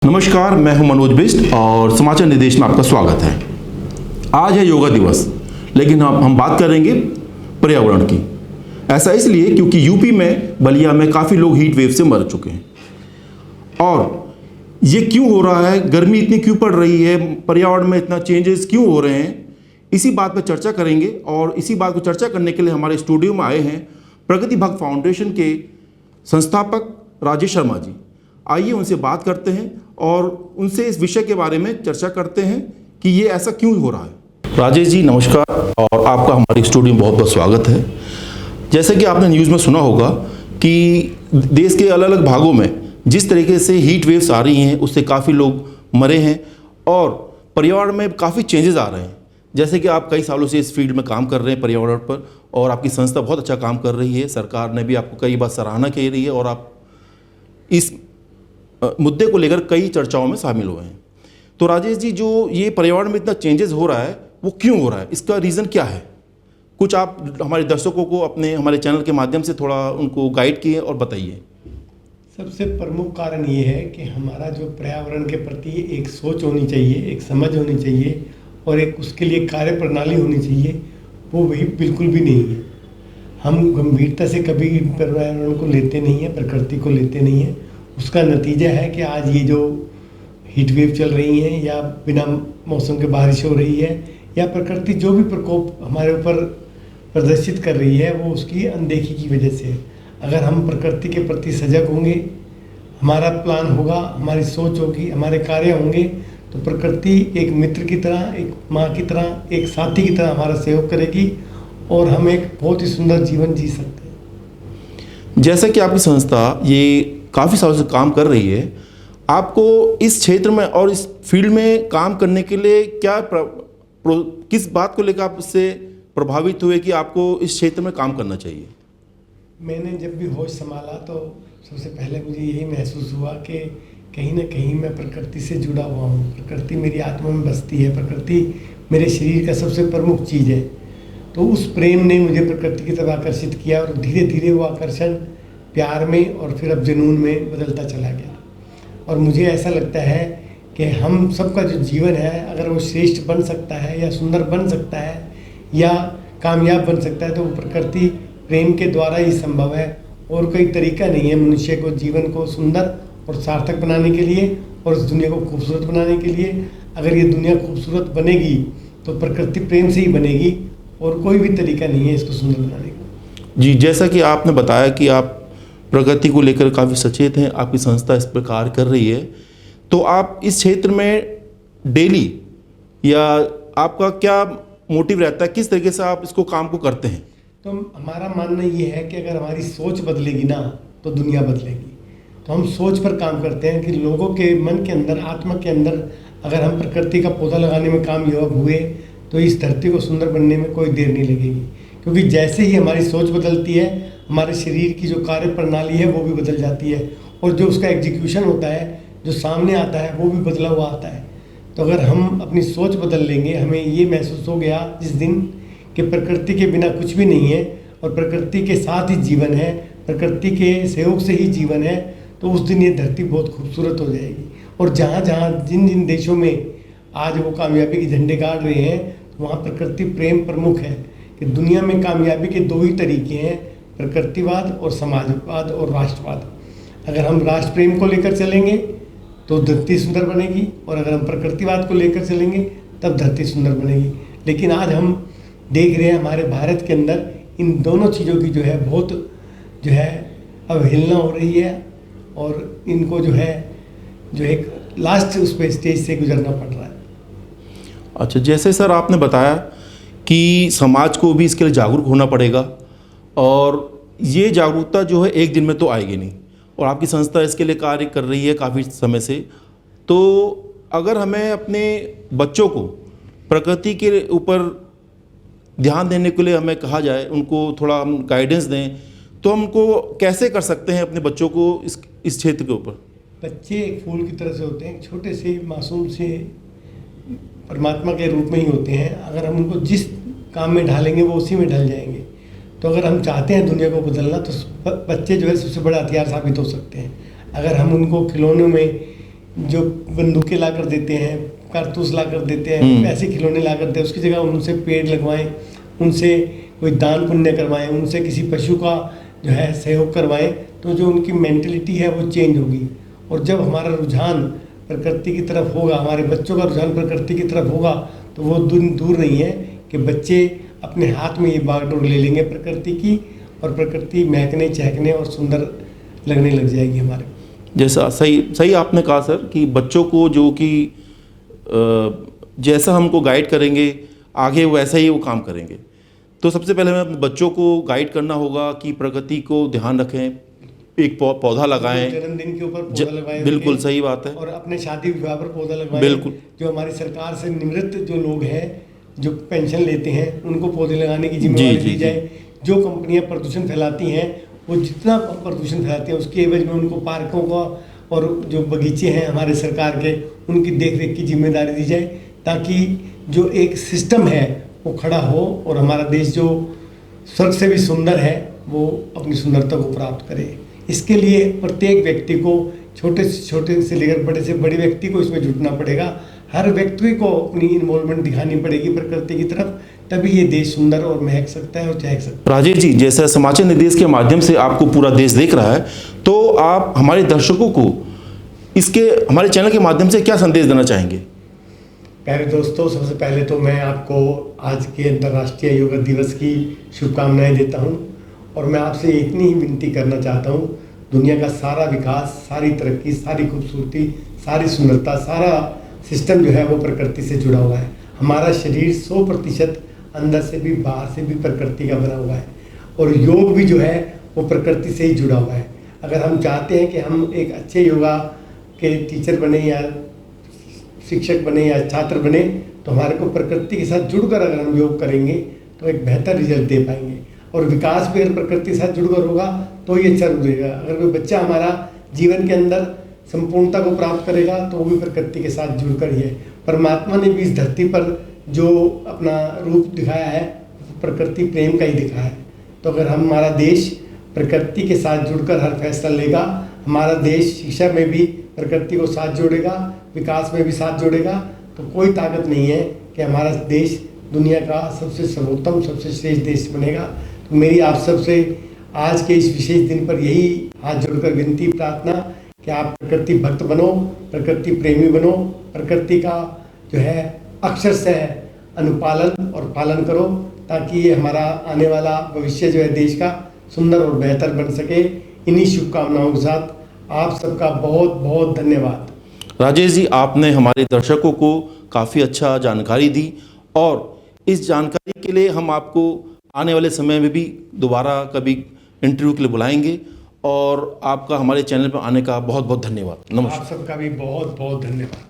नमस्कार, मैं हूं मनोज बिष्ट और समाचार निर्देश में आपका स्वागत है। आज है योगा दिवस, लेकिन हम बात करेंगे पर्यावरण की। ऐसा इसलिए क्योंकि यूपी में बलिया में काफ़ी लोग हीट वेव से मर चुके हैं। और ये क्यों हो रहा है, गर्मी इतनी क्यों पड़ रही है, पर्यावरण में इतना चेंजेस क्यों हो रहे हैं, इसी बात पर चर्चा करेंगे। और इसी बात को चर्चा करने के लिए हमारे स्टूडियो में आए हैं प्रगति भक्त फाउंडेशन के संस्थापक राजेश शर्मा जी। आइए उनसे बात करते हैं और उनसे इस विषय के बारे में चर्चा करते हैं कि ये ऐसा क्यों हो रहा है। राजेश जी नमस्कार, और आपका हमारे स्टूडियो में बहुत बहुत स्वागत है। जैसे कि आपने न्यूज़ में सुना होगा कि देश के अलग अलग भागों में जिस तरीके से हीट वेव्स आ रही हैं उससे काफ़ी लोग मरे हैं और पर्यावरण में काफ़ी चेंजेस आ रहे हैं। जैसे कि आप कई सालों से इस फील्ड में काम कर रहे हैं पर्यावरण पर, और आपकी संस्था बहुत अच्छा काम कर रही है। सरकार ने भी आपको कई बार सराहना की रही है और आप इस मुद्दे को लेकर कई चर्चाओं में शामिल हुए हैं। तो राजेश जी, जो ये पर्यावरण में इतना चेंजेस हो रहा है वो क्यों हो रहा है, इसका रीज़न क्या है? कुछ आप हमारे दर्शकों को अपने हमारे चैनल के माध्यम से थोड़ा उनको गाइड किए और बताइए। सबसे प्रमुख कारण ये है कि हमारा जो पर्यावरण के प्रति एक सोच होनी चाहिए, एक समझ होनी चाहिए और एक उसके लिए कार्य प्रणाली होनी चाहिए, वो वही बिल्कुल भी नहीं है। हम गंभीरता से कभी पर्यावरण को लेते नहीं हैं, प्रकृति को लेते नहीं हैं। उसका नतीजा है कि आज ये जो हीट वेव चल रही हैं या बिना मौसम के बारिश हो रही है या प्रकृति जो भी प्रकोप हमारे ऊपर प्रदर्शित कर रही है वो उसकी अनदेखी की वजह से है। अगर हम प्रकृति के प्रति सजग होंगे, हमारा प्लान होगा, हमारी सोच होगी, हमारे कार्य होंगे, तो प्रकृति एक मित्र की तरह, एक माँ की तरह, एक साथी की तरह हमारा सहयोग करेगी और हम एक बहुत ही सुंदर जीवन जी सकते हैं। जैसा कि आपकी संस्था ये काफ़ी सालों से काम कर रही है, आपको इस क्षेत्र में और इस फील्ड में काम करने के लिए किस बात को लेकर आप इससे प्रभावित हुए कि आपको इस क्षेत्र में काम करना चाहिए? मैंने जब भी होश संभाला तो सबसे पहले मुझे यही महसूस हुआ कि कहीं ना कहीं मैं प्रकृति से जुड़ा हुआ हूँ। प्रकृति मेरी आत्मा में बसती है, प्रकृति मेरे शरीर का सबसे प्रमुख चीज़ है। तो उस प्रेम ने मुझे प्रकृति की तरफ आकर्षित किया और धीरे धीरे वो आकर्षण प्यार में और फिर अब जुनून में बदलता चला गया। और मुझे ऐसा लगता है कि हम सबका जो जीवन है, अगर वो श्रेष्ठ बन सकता है या सुंदर बन सकता है या कामयाब बन सकता है तो वो प्रकृति प्रेम के द्वारा ही संभव है। और कोई तरीका नहीं है मनुष्य को जीवन को सुंदर और सार्थक बनाने के लिए और इस दुनिया को खूबसूरत बनाने के लिए। अगर ये दुनिया खूबसूरत बनेगी तो प्रकृति प्रेम से ही बनेगी और कोई भी तरीका नहीं है इसको सुंदर बनाने का। जी, जैसा कि आपने बताया कि आप प्रगति को लेकर काफ़ी सचेत हैं, आपकी संस्था इस पर कार्य कर रही है, तो आप इस क्षेत्र में डेली या आपका क्या मोटिव रहता है, किस तरीके से आप इसको काम को करते हैं? तो हमारा मानना ये है कि अगर हमारी सोच बदलेगी ना तो दुनिया बदलेगी। तो हम सोच पर काम करते हैं कि लोगों के मन के अंदर, आत्मा के अंदर अगर हम प्रकृति का पौधा लगाने में कामयाब हुए तो इस धरती को सुंदर बनने में कोई देर नहीं लगेगी। क्योंकि जैसे ही हमारी सोच बदलती है, हमारे शरीर की जो कार्य प्रणाली है वो भी बदल जाती है और जो उसका एग्जीक्यूशन होता है, जो सामने आता है, वो भी बदला हुआ आता है। तो अगर हम अपनी सोच बदल लेंगे, हमें ये महसूस हो गया जिस दिन कि प्रकृति के बिना कुछ भी नहीं है और प्रकृति के साथ ही जीवन है, प्रकृति के सहयोग से ही जीवन है, तो उस दिन ये धरती बहुत खूबसूरत हो जाएगी। और जहाँ जहाँ जिन जिन देशों में आज वो कामयाबी के झंडे गाड़ रहे हैं, तो वहाँ प्रकृति प्रेम प्रमुख है। कि दुनिया में कामयाबी के दो ही तरीके हैं, प्रकृतिवाद और समाजवाद और राष्ट्रवाद। अगर हम राष्ट्र प्रेम को लेकर चलेंगे तो धरती सुंदर बनेगी और अगर हम प्रकृतिवाद को लेकर चलेंगे तब धरती सुंदर बनेगी। लेकिन आज हम देख रहे हैं हमारे भारत के अंदर इन दोनों चीज़ों की जो है बहुत जो है अवहेलना हो रही है और इनको जो है जो एक लास्ट उस पर स्टेज से गुजरना पड़ रहा है। अच्छा, जैसे सर आपने बताया कि समाज को भी इसके लिए जागरूक होना पड़ेगा और ये जागरूकता जो है एक दिन में तो आएगी नहीं, और आपकी संस्था इसके लिए कार्य कर रही है काफ़ी समय से। तो अगर हमें अपने बच्चों को प्रकृति के ऊपर ध्यान देने के लिए हमें कहा जाए, उनको थोड़ा हम गाइडेंस दें, तो हम उनको कैसे कर सकते हैं अपने बच्चों को इस क्षेत्र के ऊपर? बच्चे एक फूल की तरह से होते हैं, छोटे से मासूम से परमात्मा के रूप में ही होते हैं। अगर हम उनको जिस काम में ढालेंगे वो उसी में ढल जाएंगे। तो अगर हम चाहते हैं दुनिया को बदलना तो बच्चे जो है सबसे बड़ा हथियार साबित हो सकते हैं। अगर हम उनको खिलौनों में जो बंदूकें ला कर देते हैं, कारतूस ला कर देते हैं, ऐसे खिलौने ला कर देते हैं, उसकी जगह उनसे पेड़ लगवाएं, उनसे कोई दान पुण्य करवाएं, उनसे किसी पशु का जो है सहयोग करवाएं, तो जो उनकी मेंटलिटी है वो चेंज होगी। और जब हमारा रुझान प्रकृति की तरफ होगा, हमारे बच्चों का रुझान प्रकृति की तरफ होगा, तो वो दूर नहीं है कि बच्चे अपने हाथ में ये बागडोर ले लेंगे प्रकृति की, और प्रकृति महकने चहकने और सुंदर लगने लग जाएगी हमारे। जैसा सही आपने कहा सर कि बच्चों को जो कि जैसा हमको गाइड करेंगे आगे वैसा ही वो काम करेंगे। तो सबसे पहले हमें अपने बच्चों को गाइड करना होगा कि प्रकृति को ध्यान रखें, एक पौधा लगाएं, जन्मदिन के ऊपर पौधा लगाएं, बिल्कुल सही बात है, और अपने शादी विवाह पर पौधा लगवाएं। बिल्कुल। जो हमारी सरकार से निवृत्त जो लोग हैं, जो पेंशन लेते हैं, उनको पौधे लगाने की जिम्मेदारी दी जाए। जो कंपनियां प्रदूषण फैलाती हैं, वो जितना प्रदूषण फैलाती हैं उसके एवज में उनको पार्कों का और जो बगीचे हैं हमारे सरकार के, उनकी देखरेख की जिम्मेदारी दी जाए, ताकि जो एक सिस्टम है वो खड़ा हो और हमारा देश जो स्वर्ग से भी सुंदर है वो अपनी सुंदरता को प्राप्त करे। इसके लिए प्रत्येक व्यक्ति को, छोटे से लेकर बड़े से बड़े व्यक्ति को इसमें जुटना पड़ेगा। हर व्यक्ति को अपनी इन्वॉल्वमेंट दिखानी पड़ेगी प्रकृति की तरफ, तभी ये देश सुंदर और महक सकता है और चहक सकता है। राजेश जी, जैसा समाचार निर्देश के माध्यम से आपको पूरा देश देख रहा है, तो आप हमारे दर्शकों को इसके हमारे चैनल के माध्यम से क्या संदेश देना चाहेंगे? प्यारे दोस्तों, सबसे पहले तो मैं आपको आज के अंतर्राष्ट्रीय योग दिवस की शुभकामनाएं देता हूं, और मैं आपसे इतनी ही विनती करना चाहता हूं, दुनिया का सारा विकास, सारी तरक्की, सारी खूबसूरती, सारी सुंदरता, सारा सिस्टम जो है वो प्रकृति से जुड़ा हुआ है। हमारा शरीर 100% अंदर से भी बाहर से भी प्रकृति का बना हुआ है, और योग भी जो है वो प्रकृति से ही जुड़ा हुआ है। अगर हम चाहते हैं कि हम एक अच्छे योगा के टीचर बने या शिक्षक बने या छात्र बने, तो हमारे को प्रकृति के साथ जुड़कर अगर हम योग करेंगे तो एक बेहतर रिजल्ट दे पाएंगे। और विकास भी अगर प्रकृति के साथ जुड़कर होगा तो ये अच्छा रहेगा। अगर कोई बच्चा हमारा जीवन के अंदर संपूर्णता को प्राप्त करेगा तो वो भी प्रकृति के साथ जुड़कर ही है। परमात्मा ने भी इस धरती पर जो अपना रूप दिखाया है प्रकृति प्रेम का ही दिखाया है। तो अगर हमारा देश प्रकृति के साथ जुड़कर हर फैसला लेगा, हमारा देश शिक्षा में भी प्रकृति को साथ जोड़ेगा, विकास में भी साथ जोड़ेगा, तो कोई ताकत नहीं है कि हमारा देश दुनिया का सबसे सर्वोत्तम, सबसे श्रेष्ठ देश बनेगा। तो मेरी आप सबसे आज के इस विशेष दिन पर यही हाथ जोड़कर विनती प्रार्थना कि आप प्रकृति भक्त बनो, प्रकृति प्रेमी बनो, प्रकृति का जो है अक्षर से अनुपालन और पालन करो, ताकि ये हमारा आने वाला भविष्य जो है देश का सुंदर और बेहतर बन सके। इन्हीं शुभकामनाओं के साथ आप सबका बहुत बहुत धन्यवाद। राजेश जी, आपने हमारे दर्शकों को काफ़ी अच्छा जानकारी दी, और इस जानकारी के लिए हम आपको आने वाले समय में भी दोबारा कभी इंटरव्यू के लिए बुलाएंगे, और आपका हमारे चैनल पर आने का बहुत बहुत धन्यवाद। नमस्कार। आप सबका भी बहुत बहुत धन्यवाद।